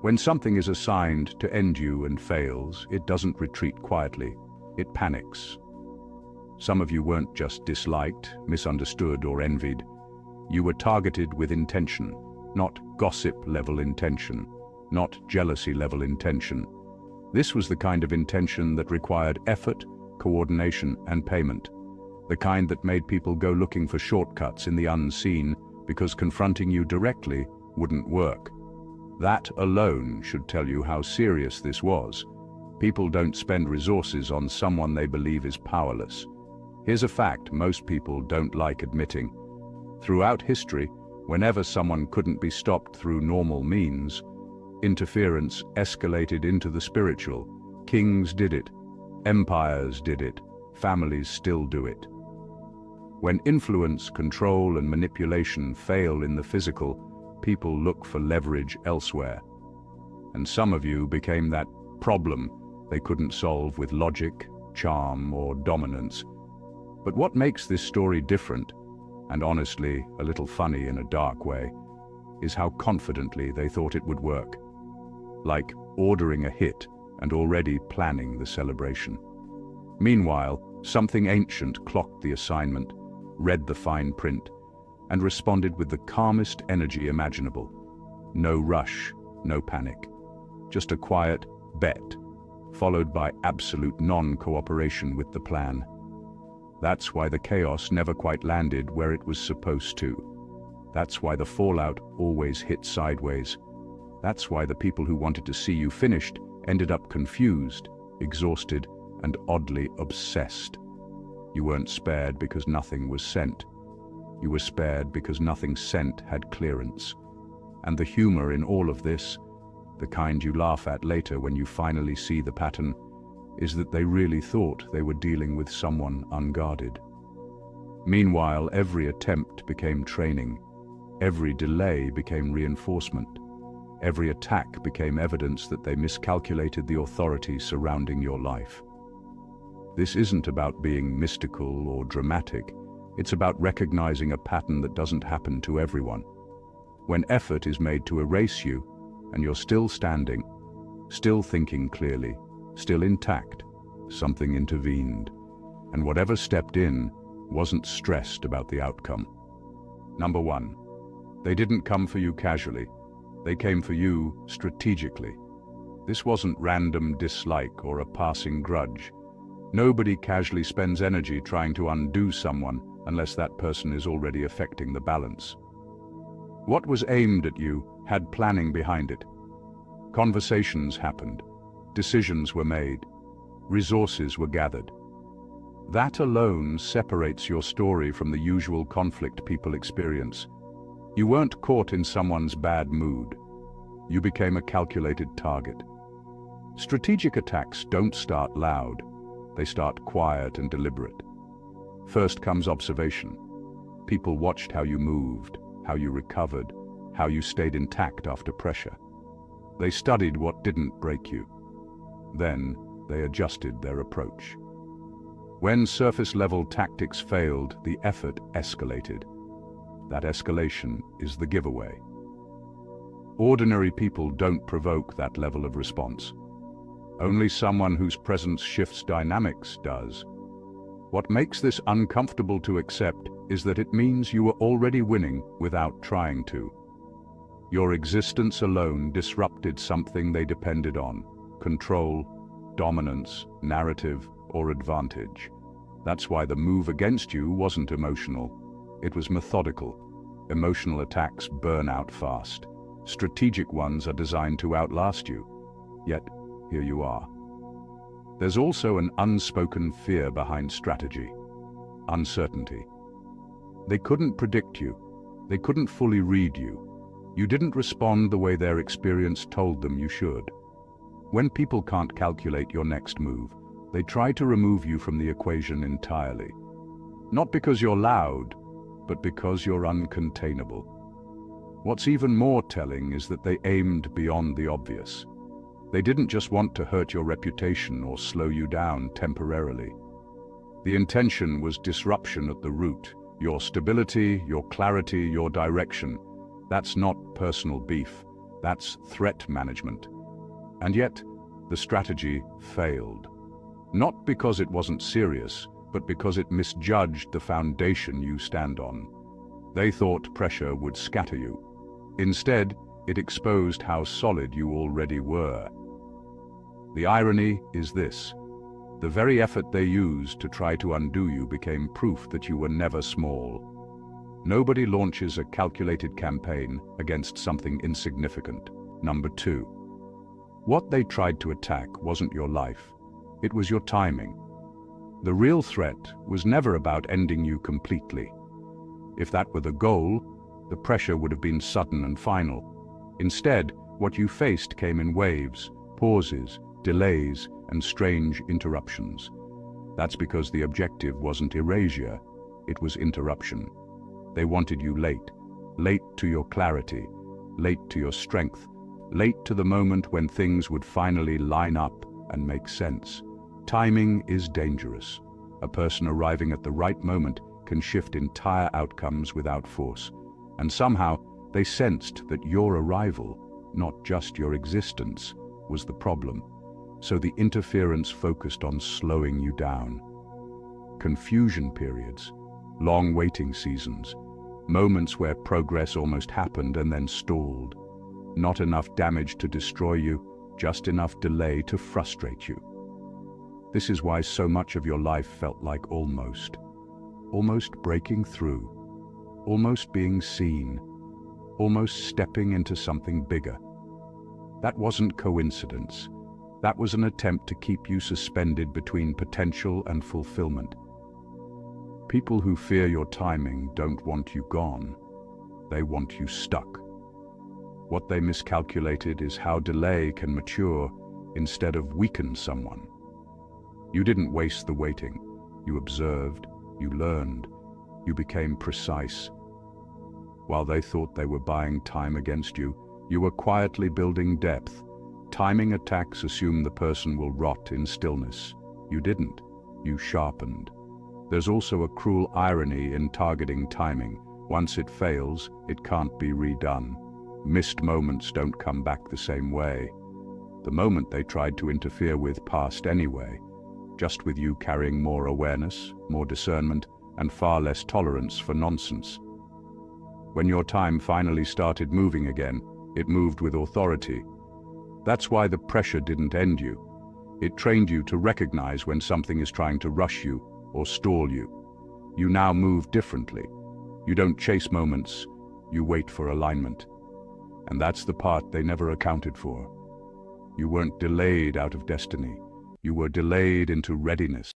When something is assigned to end you and fails, it doesn't retreat quietly, it panics. Some of you weren't just disliked, misunderstood, or envied. You were targeted with intention, not gossip-level intention, not jealousy-level intention. This was the kind of intention that required effort, coordination, and payment. The kind that made people go looking for shortcuts in the unseen because confronting you directly wouldn't work. That alone should tell you how serious this was. People don't spend resources on someone they believe is powerless. Here's a fact most people don't like admitting. Throughout history, whenever someone couldn't be stopped through normal means, interference escalated into the spiritual. Kings did it, empires did it, families still do it. When influence, control, and manipulation fail in the physical, people look for leverage elsewhere. And some of you became that problem they couldn't solve with logic, charm, or dominance. But what makes this story different, and honestly a little funny in a dark way, is how confidently they thought it would work. Like ordering a hit and already planning the celebration. Meanwhile, something ancient clocked the assignment, read the fine print, and responded with the calmest energy imaginable. No rush, no panic. Just a quiet bet, followed by absolute non-cooperation with the plan. That's why the chaos never quite landed where it was supposed to. That's why the fallout always hit sideways. That's why the people who wanted to see you finished ended up confused, exhausted, and oddly obsessed. You weren't spared because nothing was sent. You were spared because nothing sent had clearance. And the humor in all of this, the kind you laugh at later when you finally see the pattern, is that they really thought they were dealing with someone unguarded. Meanwhile, every attempt became training. Every delay became reinforcement. Every attack became evidence that they miscalculated the authority surrounding your life. This isn't about being mystical or dramatic. It's about recognizing a pattern that doesn't happen to everyone. When effort is made to erase you, and you're still standing, still thinking clearly, still intact, something intervened. And whatever stepped in wasn't stressed about the outcome. Number one, they didn't come for you casually. They came for you strategically. This wasn't random dislike or a passing grudge. Nobody casually spends energy trying to undo someone unless that person is already affecting the balance. What was aimed at you had planning behind it. Conversations happened. Decisions were made. Resources were gathered. That alone separates your story from the usual conflict people experience. You weren't caught in someone's bad mood. You became a calculated target. Strategic attacks don't start loud. They start quiet and deliberate. First comes observation. People watched how you moved, how you recovered, how you stayed intact after pressure. They studied what didn't break you. Then they adjusted their approach. When surface-level tactics failed, the effort escalated. That escalation is the giveaway. Ordinary people don't provoke that level of response. Only someone whose presence shifts dynamics does. What makes this uncomfortable to accept is that it means you were already winning without trying to. Your existence alone disrupted something they depended on: control, dominance, narrative, or advantage. That's why the move against you wasn't emotional. It was methodical. Emotional attacks burn out fast. Strategic ones are designed to outlast you. Yet, here you are. There's also an unspoken fear behind strategy: uncertainty. They couldn't predict you. They couldn't fully read you. You didn't respond the way their experience told them you should. When people can't calculate your next move, they try to remove you from the equation entirely. Not because you're loud, but because you're uncontainable. What's even more telling is that they aimed beyond the obvious. They didn't just want to hurt your reputation or slow you down temporarily. The intention was disruption at the root. Your stability, your clarity, your direction. That's not personal beef. That's threat management. And yet, the strategy failed. Not because it wasn't serious, but because it misjudged the foundation you stand on. They thought pressure would scatter you. Instead, it exposed how solid you already were. The irony is this: the very effort they used to try to undo you became proof that you were never small. Nobody launches a calculated campaign against something insignificant. Number 2. What they tried to attack wasn't your life. It was your timing. The real threat was never about ending you completely. If that were the goal, the pressure would have been sudden and final. Instead, what you faced came in waves, pauses, delays, and strange interruptions. That's because the objective wasn't erasure, it was interruption. They wanted you late. Late to your clarity, late to your strength, late to the moment when things would finally line up and make sense. Timing is dangerous. A person arriving at the right moment can shift entire outcomes without force. And somehow, they sensed that your arrival, not just your existence, was the problem. So the interference focused on slowing you down. Confusion periods, long waiting seasons, moments where progress almost happened and then stalled. Not enough damage to destroy you, just enough delay to frustrate you. This is why so much of your life felt like almost breaking through, almost being seen, almost stepping into something bigger. That wasn't coincidence. That was an attempt to keep you suspended between potential and fulfillment. People who fear your timing don't want you gone. They want you stuck. What they miscalculated is how delay can mature instead of weaken someone. You didn't waste the waiting. You observed, you learned, you became precise. While they thought they were buying time against you, you were quietly building depth. Timing attacks assume the person will rot in stillness. You didn't. You sharpened. There's also a cruel irony in targeting timing. Once it fails, it can't be redone. Missed moments don't come back the same way. The moment they tried to interfere with passed anyway, just with you carrying more awareness, more discernment, and far less tolerance for nonsense. When your time finally started moving again, it moved with authority. That's why the pressure didn't end you. It trained you to recognize when something is trying to rush you or stall you. You now move differently. You don't chase moments, you wait for alignment. And that's the part they never accounted for. You weren't delayed out of destiny. You were delayed into readiness.